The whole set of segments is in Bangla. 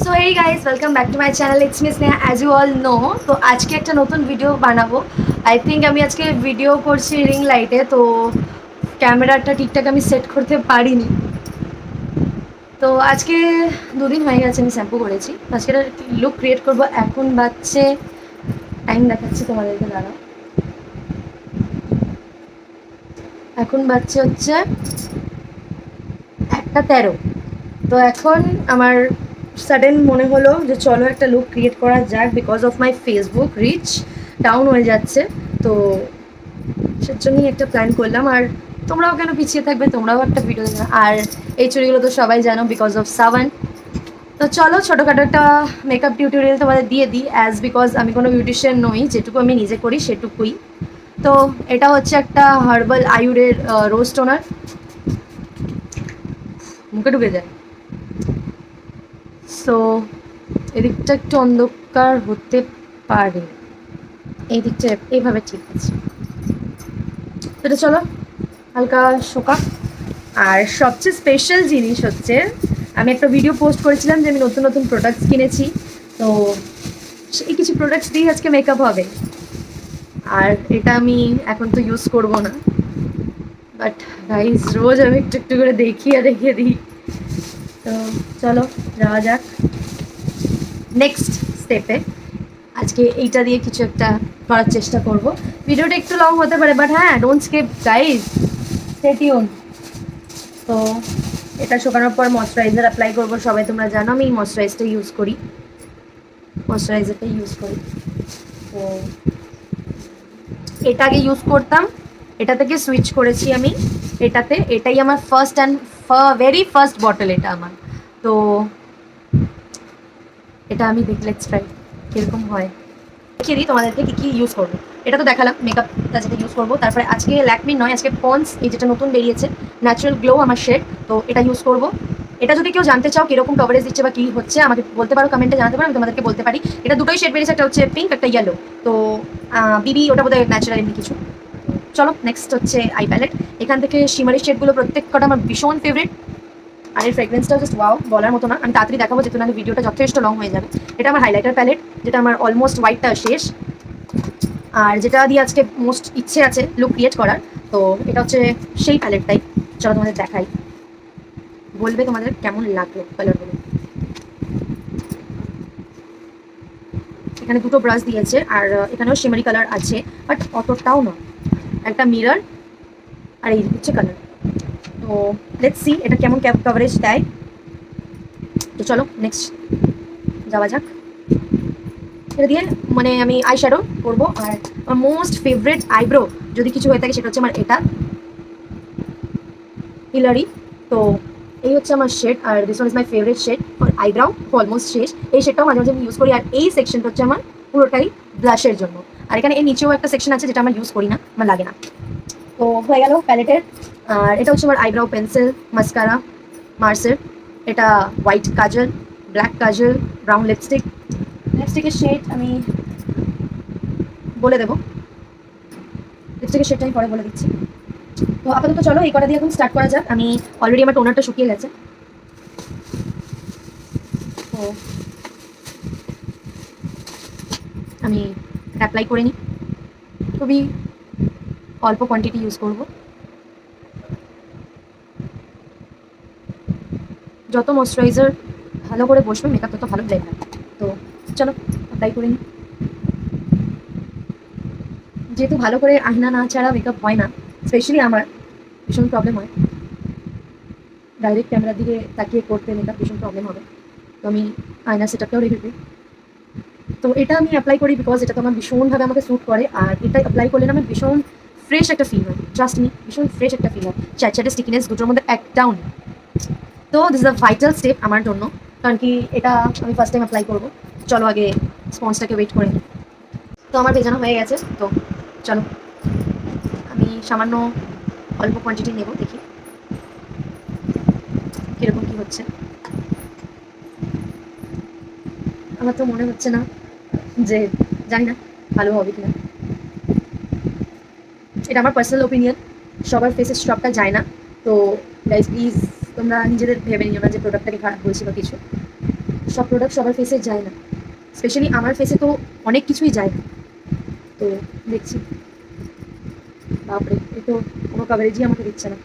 So hey guys, welcome back to my channel. It's me Sneha, as you all know. তো আজকে একটা নতুন ভিডিও বানাবো। আই থিঙ্ক আমি আজকে ভিডিও করছি রিং লাইটে, তো ক্যামেরাটা ঠিকঠাক আমি সেট করতে পারিনি। তো আজকে দুদিন হয়ে গেছে আমি শ্যাম্পু করেছি। আজকে লুক ক্রিয়েট করবো। এখন বাচ্চে টাইম দেখাচ্ছি তোমাদেরকে, দাঁড়া। এখন বাচ্চে হচ্ছে 1:13। তো এখন আমার সাডেন মনে হলো যে চলো একটা লুক ক্রিয়েট করা যাক, because of my Facebook reach down হয়ে যাচ্ছে। তো সের জন্যই একটা প্ল্যান করলাম। আর তোমরাও কেন পিছিয়ে থাকবে, তোমরাও একটা ভিডিও দেখবে। আর এই চুড়িগুলো তো সবাই জানো, বিকজ অফ সাবান। তো চলো ছোটোখাটো একটা মেকআপ টিউটোরিয়াল তোমাদের দিয়ে দিই, অ্যাজ বিকজ আমি কোনো বিউটিশিয়ান নই, যেটুকু আমি নিজে করি সেটুকুই। তো এটা হচ্ছে একটা হার্বাল আয়ুরের রোজ টোনার। মুখে ঢুকে যায়। সো এদিকটা একটু অন্ধকার হতে পারে, এই দিকটা এইভাবে ঠিক আছে। তো এটা চলো হালকা শোকা। আর সবচেয়ে স্পেশাল জিনিস হচ্ছে, আমি একটা ভিডিও পোস্ট করেছিলাম যে আমি নতুন নতুন প্রোডাক্টস কিনেছি। তো সেই কিছু প্রোডাক্টস দিয়েই আজকে মেকআপ হবে। আর এটা আমি এখন তো ইউজ করব না, বাট গাইজ রোজ আমি একটু একটু করে দেখিয়ে দেখিয়ে দিই। তো চলো যাওয়া যাক নেক্সট স্টেপে। আজকে এইটা দিয়ে কিছু একটা করার চেষ্টা করব। ভিডিওটা একটু লং হতে পারে, বাট হ্যাঁ, don't skip guys, stay tune. তো এটা শুকানোর পর ময়শ্চারাইজার অ্যাপ্লাই করবো। সবাই তোমরা জানো আমি ময়শ্চারাইজারটা ইউজ করি। তো এটা আগে ইউজ করতাম, এটা থেকে সুইচ করেছি আমি এটাতে। এটাই আমার first and very first bottle এটা আমার। তো এটা আমি দেখলে ট্রাই কীরকম হয় দেখিয়ে দিই তোমাদেরকে কী কী ইউজ করবো। এটা তো দেখালাম মেকআপটা যেটা ইউজ করবো। তারপরে আজকে ল্যাকমির নয়, আজকে পন্স, এই যেটা নতুন বেরিয়েছে ন্যাচারাল গ্লো আমার শেড, তো এটা ইউজ করবো। এটা যদি কেউ জানতে চাও কীরকম কভারেজ দিচ্ছে বা কী হচ্ছে, আমাকে বলতে পারো, কমেন্টে জানাতে পারো, আমি তোমাদেরকে বলতে পারি। এটা দুটোই শেড বেরিয়েছে, একটা হচ্ছে পিঙ্ক, একটা ইয়েলো। তো বিবি ওটা বোধহয় ন্যাচারাল এমনি কিছু। চলো নেক্সট হচ্ছে আই প্যালেট। এখান থেকে শিমারি শেডগুলো প্রত্যেক কটা আমার ভীষণ ফেভারিট। আর এর ফ্রেগরেন্সটাও জাস্ট ওয়াও, বলার মতো না। আমি তাড়াতাড়ি দেখাবো, যেহেতু নাহলে ভিডিওটা যথেষ্ট লং হয়ে যাবে। এটা আমার হাইলাইটার প্যালেট, যেটা আমার অলমোস্ট হোয়াইটটা শেষ। আর যেটা দিয়ে আজকে মোস্ট ইচ্ছে আছে লুক ক্রিয়েট করার, তো এটা হচ্ছে সেই প্যালেটটাই। চলো তোমাদের দেখাই, বলবে তোমাদের কেমন লাগলো কালারগুলো। এখানে দুটো ব্রাশ দিয়েছে, আর এখানেও শিমারি কালার আছে, বাট অতটাও না। একটা মিরর, আর এই হচ্ছে কালার। তো লেটস সি এটা কেমন কভারেজ দেয়। তো চলো নেক্সট যাওয়া যাক। এটা দিয়ে মানে আমি আই শ্যাডো করবো। আর আমার মোস্ট ফেভারিট আইব্রো যদি কিছু হয়ে থাকে, সেটা হচ্ছে আমার এটা হিলারি। তো এই হচ্ছে আমার শেড, আর this one is my favourite shade for eyebrow. Almost শেষ। এই শেডটাও মাঝে মাঝে আমি ইউজ করি। আর এই সেকশনটা হচ্ছে আমার পুরোটাই ব্লাশের জন্য। আর এখানে এর নিচেও একটা সেকশন আছে যেটা আমার ইউজ করি না, আমার লাগে না। তো হয়ে গেল প্যালেটের। আর এটা হচ্ছে আমার আইব্রাউ পেন্সিল, মাস্কারা মার্সের। এটা white kajal, black kajal, brown lipstick. লিপস্টিকের শেড আমি বলে দেবো, লিপস্টিকের শেডটা আমি পরে বলে দিচ্ছি। তো আপাতত চলো এই কটা দিয়ে এখন স্টার্ট করা যাক। আমি অলরেডি আমার টোনারটা শুকিয়ে গেছে, তো আমি অ্যাপ্লাই করে নিই। খুবই অল্প কোয়ান্টিটি ইউজ করব। যত ময়শ্চারাইজার ভালো করে বসবে মেকআপ তত ভালো ব্লেন্ড হবে। তো চলো অ্যাপ্লাই করে নিই। যেহেতু ভালো করে আয়না না ছাড়া মেকআপ হয় না, স্পেশালি আমার ভীষণ প্রবলেম হয়, ডাইরেক্ট ক্যামেরার দিকে তাকিয়ে করতে মেকআপ ভীষণ প্রবলেম হবে। তো আমি আয়না সেটআপটাও রেখে দিই। তো এটা আমি অ্যাপ্লাই করি বিকজ এটা তো আমার ভীষণভাবে আমাকে স্যুট করে। আর এটা অ্যাপ্লাই করলে না আমার ভীষণ ফ্রেশ একটা ফিল হয়, ট্রাস্ট মি, ভীষণ ফ্রেশ একটা ফিল হয়। চ্যাটচ্যাটে স্টিকিনেস দুটোর মধ্যে একটাও নেই। তো this is a vital step আমার জন্য, কারণ কি এটা আমি ফার্স্ট টাইম অ্যাপ্লাই করবো। চলো আগে স্পঞ্জটাকে ওয়েট করে নিই। তো আমার ভেজানো হয়ে গেছে, তো চলো আমি সামান্য অল্প কোয়ান্টিটি নেব, দেখি কীরকম কী হচ্ছে। আমার তো মনে হচ্ছে না, যে জানি না ভালো হবে কিনা। এটা আমার পার্সোনাল ওপিনিয়ন, সবার ফেসের সবটা যায় না। তো গাইজ প্লিজ তোমরা নিজেদের ভেবে নিও না যে প্রোডাক্টটাকে খারাপ বলছি বা কিছু। সব প্রোডাক্ট সবার ফেসে যায় না, স্পেশালি আমার ফেসে তো অনেক কিছুই যায় না। তো দেখছি, বাপরে এ তো কোনো কভারেজই আমাকে দিচ্ছে না।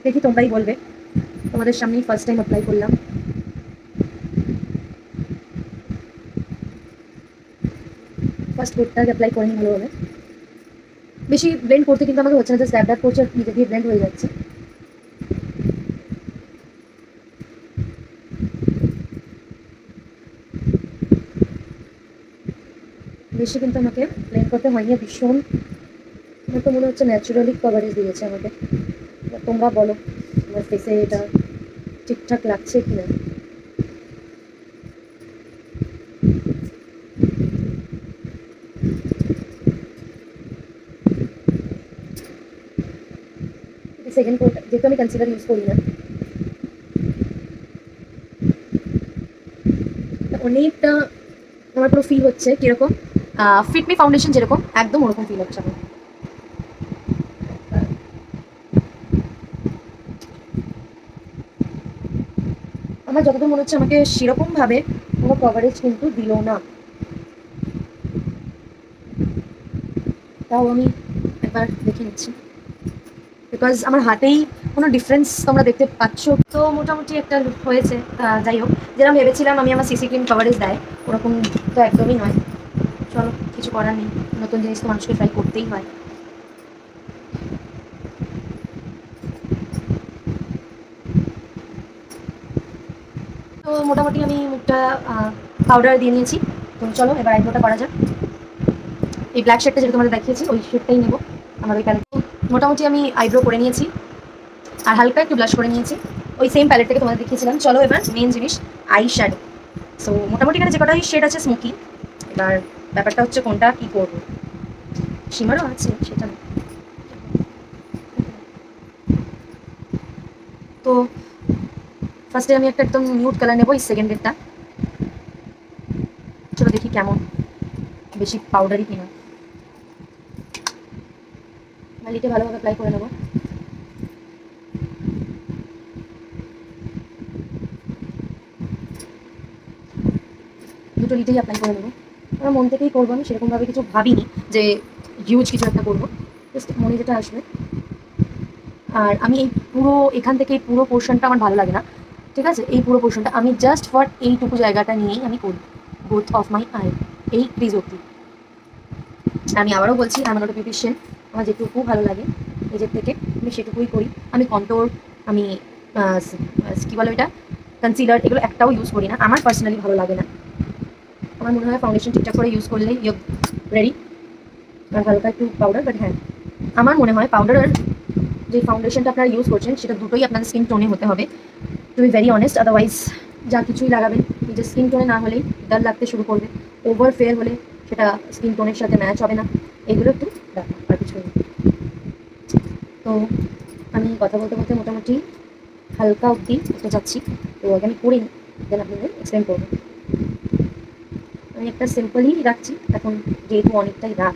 দেখি, তোমরাই বলবে, তোমাদের সামনেই ফার্স্ট টাইম অ্যাপ্লাই করলাম। ফার্স্ট কোডটা অ্যাপ্লাই করে নিই ভালোভাবে। বেশি ব্লেন্ড করতে কিন্তু আমাকে হচ্ছে না, জাস্ট ড্যাব ড্যাব করছে, নিজে দিয়ে ব্লেন্ড হয়ে যাচ্ছে। বেশি কিন্তু আমাকে ব্লেন্ড করতে হয়নি, ভীষণ আমার তো মনে হচ্ছে ন্যাচারালি কভারেজ দিয়েছে আমাকে। তোমরা বলো আমার ফেসে এটা ঠিকঠাক লাগছে কি না। সেকেন্ড কোড যেহেতু আমি কনসিলার ইউজ করি না, অনেকটা আমার পুরো ফিল হচ্ছে কিরকম ফিটমি ফাউন্ডেশন যেরকম, একদম ওরকম ফিল হচ্ছে আমার। আমার যতদূর মনে হচ্ছে আমাকে সেরকম ভাবে কোনো কভারেজ কিন্তু দিল না। তাও আমি একবার দেখে নিচ্ছি, বিকজ আমার হাতেই কোনো ডিফারেন্স তোমরা দেখতে পাচ্ছ। তো মোটামুটি একটা লুক হয়েছে। যাই হোক, যেরকম ভেবেছিলাম আমি আমার সিসি ক্রিম কভারেজ দেয়, ওরকম তো একদমই নয়। চলো, কিছু করার নেই, নতুন জিনিস তো মানুষকে ট্রাই করতেই হয়। তো মোটামুটি আমি মুখটা পাউডার দিয়ে নিয়েছি। তো চলো এবার আইব্রোটা করা যাক। এই ব্ল্যাক শেডটা যেটা তোমাদের দেখিয়েছি ওই শেডটাই নেবো আমার ওই প্যালেট। মোটামুটি আমি আইব্রো করে নিয়েছি আর হালকা একটু ব্লাশ করে নিয়েছি ওই সেম প্যালেট থেকে তোমাদের দেখিয়েছিলাম। চলো এবার মেন জিনিস, আই শ্যাডো। সো মোটামুটি এখানে যে কটাই শেড আছে স্মোকি। এবার ব্যাপারটা হচ্ছে কোনটা কী করবো, শিমারও আছে সেটা না। তো ফার্স্টে আমি একটা একদম নিউড কালার নেবো, এই সেকেন্ডেরটা। চলো দেখি কেমন, বেশি পাউডারি কিনা। মালিকে ভালোভাবে অ্যাপ্লাই করে নেবো। দুটো লিটেই অ্যাপ্লাই করে নেবো। আমার মন থেকেই করবো, আমি সেরকমভাবে কিছু ভাবিনি যে হিউজ কিছু একটা করবো, জাস্ট মনে যেটা আসবে। আর আমি এই পুরো এখান থেকে এই পুরো পোর্শনটা আমার ভালো লাগে না, ঠিক আছে? এই পুরো পোর্শনটা আমি জাস্ট ফর এইটুকু জায়গাটা নিয়েই আমি করি, বোথ অফ মাই আই, এই ক্রিজ অব্দি। আমি আবারও বলছি, আমার একটা বিউটিশিয়ান, আমার যেটুকু ভালো লাগে নিজের থেকে আমি সেটুকুই করি। আমি কন্ট্রোল, আমি কী বলো এটা, কনসিলার, এগুলো একটাও ইউজ করি না, আমার পার্সোনালি ভালো লাগে না। আমার মনে হয় ফাউন্ডেশন ঠিকঠাক করে ইউজ করলে ইউ রেডি। আর হালকা একটু পাউডার, বাট হ্যাঁ আমার মনে হয় পাউডার আর যে ফাউন্ডেশনটা আপনারা ইউজ করছেন সেটা দুটোই আপনাদের স্কিন টোনে হতে হবে, to be very honest. Otherwise যা কিছুই লাগাবেন নিজের স্কিন টোনে না হলেই ডাল লাগতে শুরু করবে, ওভার ফেয়ার হলে সেটা স্কিন টোনের সাথে ম্যাচ হবে না, এগুলো একটু দেখা আর কিছু নেই। তো আমি কথা বলতে বলতে মোটামুটি হালকা অবধি করতে যাচ্ছি। তো আগে আমি করে নিই, দেন আপনাদের এক্সপ্লেন করবো। আমি একটা সিম্পলই রাখছি এখন, যেহেতু অনেকটাই রাত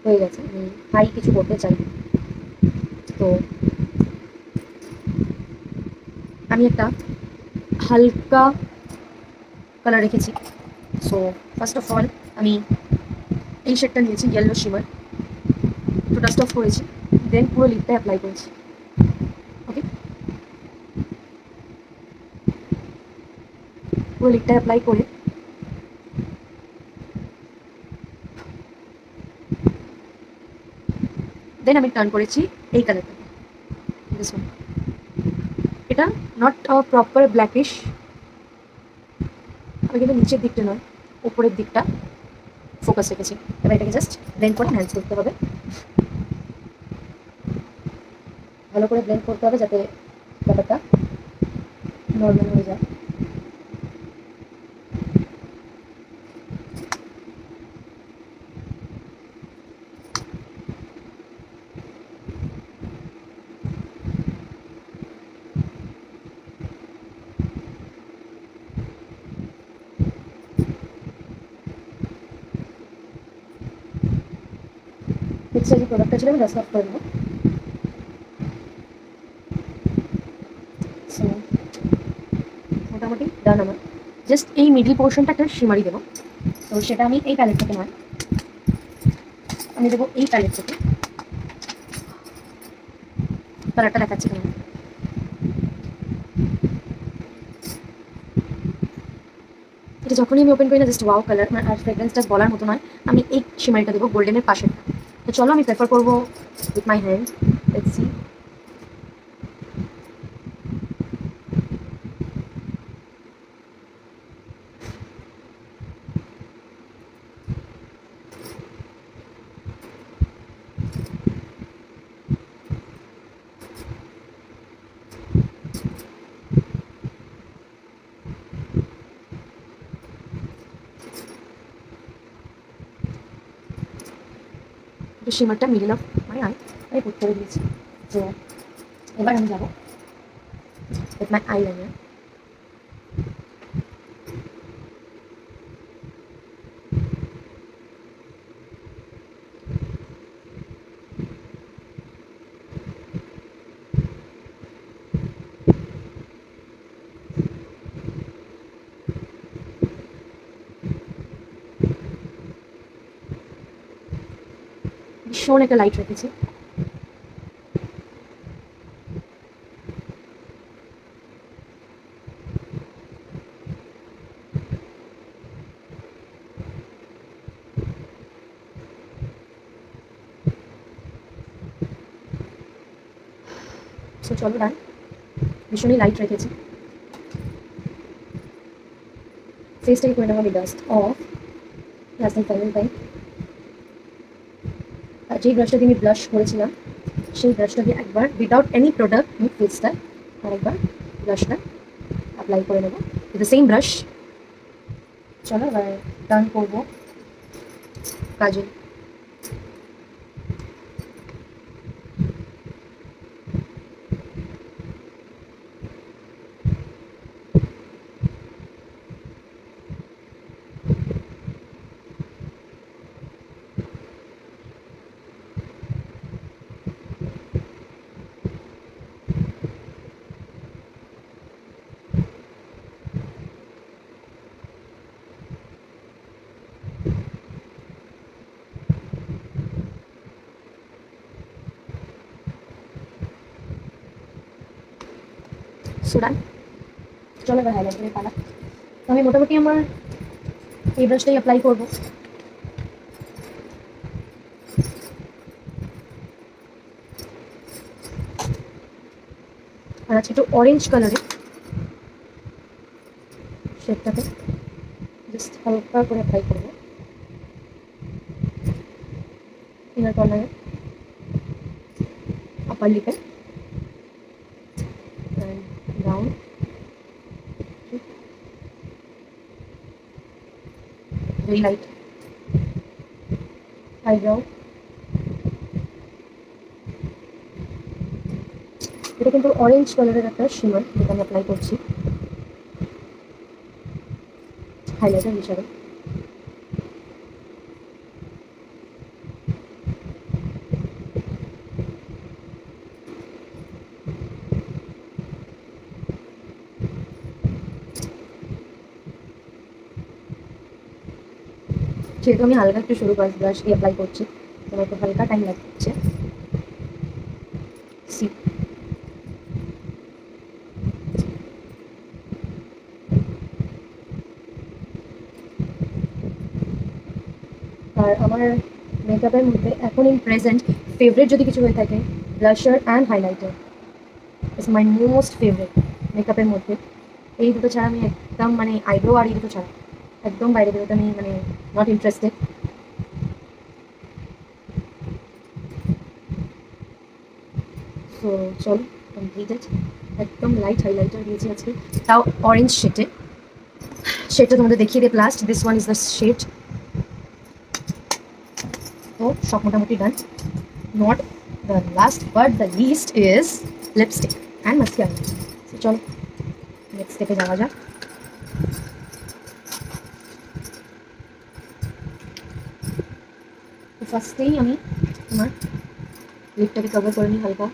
হয়ে গেছে, আমি হাই কিছু করতে চাই। তো আমি একটা হালকা কালার রেখেছি। সো ফার্স্ট অফ অল আমি এই শেডটা নিয়েছি, ইয়েলো শিমার, একটু ডাস্ট অফ করেছি, দেন পুরো লিপটা অ্যাপ্লাই করেছি। ওকে, পুরো লিপটা অ্যাপ্লাই করে দেন আমি টার্ন করেছি এই কালারটা, দিস ওয়ান। এটা নট প্রপার ব্ল্যাকিশ, আমি কিন্তু নিচের দিকটা নয় উপরের দিকটা ফোকাস রেখেছি। এবার এটাকে জাস্ট ব্লেন্ড করে এনহ্যান্স করতে হবে, ভালো করে ব্লেন্ড করতে হবে যাতে ব্যাপারটা নর্মাল হয়ে যায়। পিক্সেল যে প্রোডাক্টটা ছিল আমি ডাস্ট অফ করে নেবো। সো মোটামুটি ডান আমার। জাস্ট এই মিডিল পোর্শনটা একটা শিমারি দেবো, তো সেটা আমি এই প্যালেট থেকে নয়, আমি দেবো এই প্যালেট থেকে। কালারটা দেখাচ্ছি কেমন। এটা যখনই আমি ওপেন করি না জাস্ট ওয়াও কালার, আর ফ্রেগ্রেন্সটা বলার মতো নয়। আমি এই শিমারিটা দেবো গোল্ডেনের পাশে। তো চলো আমি প্রেফার করবো with my hand, let's see. শিমারটা মিডিল অফ মানে আমি পুট করে দিয়েছি। তো এবার আমি যাবো উইথ মাই আইলাইনার। ভীষণ একটা লাইট রেখেছি। সো চলো ডান, ভীষণই লাইট রেখেছি। ফেসটাকে করে নেবো আমি dust off last final time. আর যেই ব্রাশটা দিয়ে আমি ব্লাশ করেছিলাম সেই ব্রাশটা দিয়ে একবার উইদাউট এনি প্রোডাক্ট আমি ফেসটা আরেকবার ব্লাশটা অ্যাপ্লাই করে নেবো উইথ দ্য সেম ব্রাশ। চলো এবার টার্ন করবো কাজল। সোডান। চলো এবার হাইলাইটারের পালা। তো আমি মোটামুটি আমার এই ব্রাশটাই অ্যাপ্লাই করবো। আর আছে একটু অরেঞ্জ কালারে শেডটাতে জাস্ট হালকা করে অ্যাপ্লাই করবো ইনার কর্নারে, আপার লিপে and down, very light eyebrow. এটা কিন্তু অরেঞ্জ কালারের একটা শিমার যেটা আমি অ্যাপ্লাই করছি হাইলাইটার হিসাবে। যেহেতু আমি হালকা একটু সরু ব্রাশ দিয়ে অ্যাপ্লাই করছি তোমার একটু হালকা টাইম লাগছে। সি আর আমার মেকআপের মধ্যে এখন ইন প্রেজেন্ট ফেভারিট যদি কিছু হয়ে থাকে blusher and highlighter is my most favourite মেকআপের মধ্যে। এই দুটো ছাড়া আমি একদম মানে আইব্রো আর এই দুটো ছাড়া একদম বাইরে বেরোতে আমি মানে নট ইন্টারেস্টেড। সো চল কমপ্লিটেড। একদম লাইট হাইলাইটার দিয়েছি আজকে, তাও অরেঞ্জ শেডে। শেডটা তোমাদের দেখিয়ে দিই last, this one is the shade. তো সব মোটামুটি done. Not the last but the least is lipstick and mascara. So চলো নেক্সট স্টেপে যাওয়া যাক। তো ফার্স্টেই আমি তোমার লিপটাকে কভার করে নিই হালকা,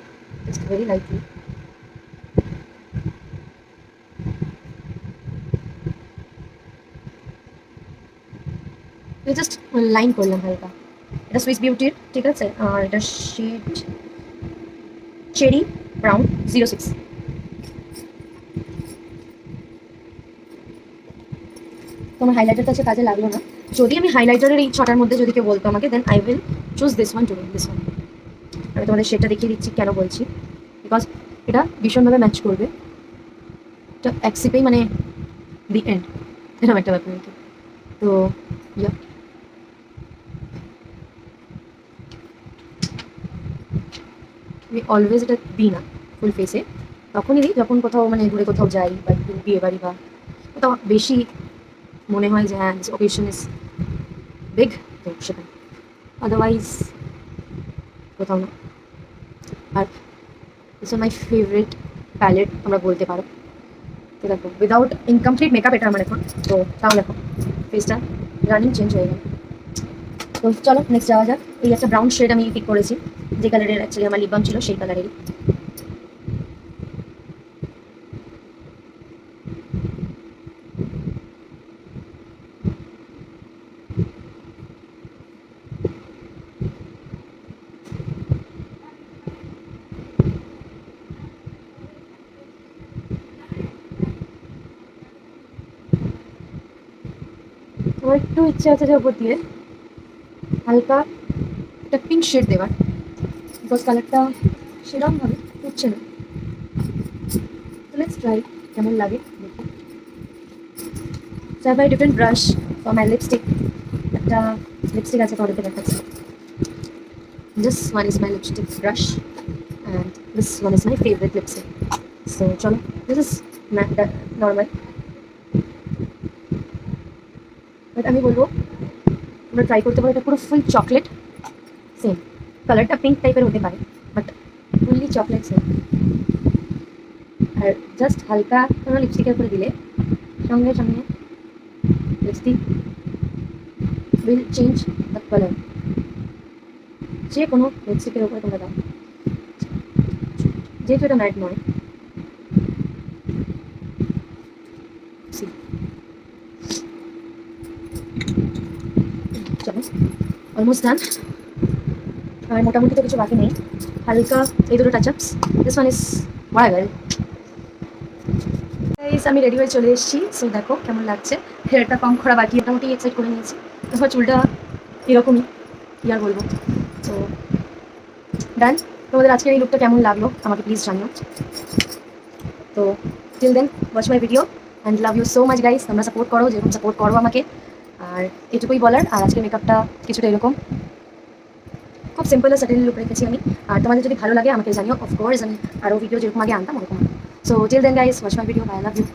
just very lightly. Just line করলাম হালকা। এটা সুইস বিউটির, ঠিক আছে, আর এটা শেড চেরি ব্রাউন 06। তোমার হাইলাইটারটা আছে কাজে লাগলো না। যদি আমি হাইলাইটারের এই ছটার মধ্যে যদি কেউ বলতো আমাকে, then I will choose this one to this one. আমি তোমাদের শেডটা দেখিয়ে দিচ্ছি কেন বলছি, বিকজ এটা ভীষণভাবে ম্যাচ করবে। এটা এক সিপেই মানে দি এন্ড, এরকম একটা ব্যাপার আর কি। তো ইয়া, আমি অলওয়েজ এটা দিই না ফুল ফেসে, তখনই দিই যখন কোথাও মানে ঘুরে কোথাও যাই বা একটু বিয়ে বাড়ি বা কোথাও বেশি মনে হয় যে হ্যাঁ দিস ওকেশন ইজ বিগ, তো সেখানে, আদারওয়াইজ কোথাও না। আর this are my favourite palette তোমরা বলতে পারো। তো দেখো উইদাউট ইনকমপ্লিট মেকআপ এটা আমার এখন, তো তাও দেখো ফেসটা রানিং চেঞ্জ হয়ে গেল। তো চলো নেক্সট যাওয়া যাক। এই একটা ব্রাউন শেড আমি পিক করেছি, যে কালারের অ্যাকচুয়ালি আমার লিপ বাম ছিল সেই কালারেরই। আমার একটু ইচ্ছে আছে যে ওপর দিয়ে হালকা একটা পিঙ্ক শেড দেওয়ার, বিকজ কালারটা সেরকমভাবে উঠছে না। তো লেটস ট্রাই কেমন লাগে দেখো। So I have different brush for my lipstick. একটা লিপস্টিক আছে তোমাদেরকে দেখাচ্ছি। This one is my lipstick brush and this one is my favourite lipstick. So চলো, দিস ইজ নর্মাল, বাট আমি বলবো তোমরা ট্রাই করতে পারো। এটা পুরো ফুল চকলেট, সেম কালারটা পিঙ্ক টাইপের হতে পারে, বাট ফুললি চকলেট সেম। আর জাস্ট হালকা কোনো লিপস্টিকের উপরে দিলে সঙ্গে সঙ্গে lipstick will change the colour. যে কোনো লিপস্টিকের উপরে তোমরা দাও, যেহেতু এটা ম্যাট নয়। চলো অলমোস্ট ডান, আর মোটামুটি তো কিছু বাকি নেই, হালকা এই দুটো টাচ আপস। দিস ওয়ান ইজ ওয়াইল। আমি রেডি হয়ে চলে এসেছি। সো দেখো কেমন লাগছে, হেয়ারটা কম করা বাকি, মোটামুটি এক্সাইট করে নিয়েছি। তারপর চুলটা এরকমই, কি আর বলবো। তো ডান, তোমাদের আজকের এই লুকটা কেমন লাগলো আমাকে প্লিজ জানিও। তো till then watch my video and love you so much guys. তোমরা সাপোর্ট করো যেরকম সাপোর্ট করো আমাকে, আর এটুকুই বলার। আর আজকের মেকআপটা কিছুটা এরকম, খুব সিম্পল আর সাটেল লুক রেখেছি আমি। আর তোমাদের যদি ভালো লাগে আমাকে জানিও, অফকোর্স আমি আরও ভিডিও যেরকম আগে আনতাম ওরকম। So till then guys watch my video, bye, love you.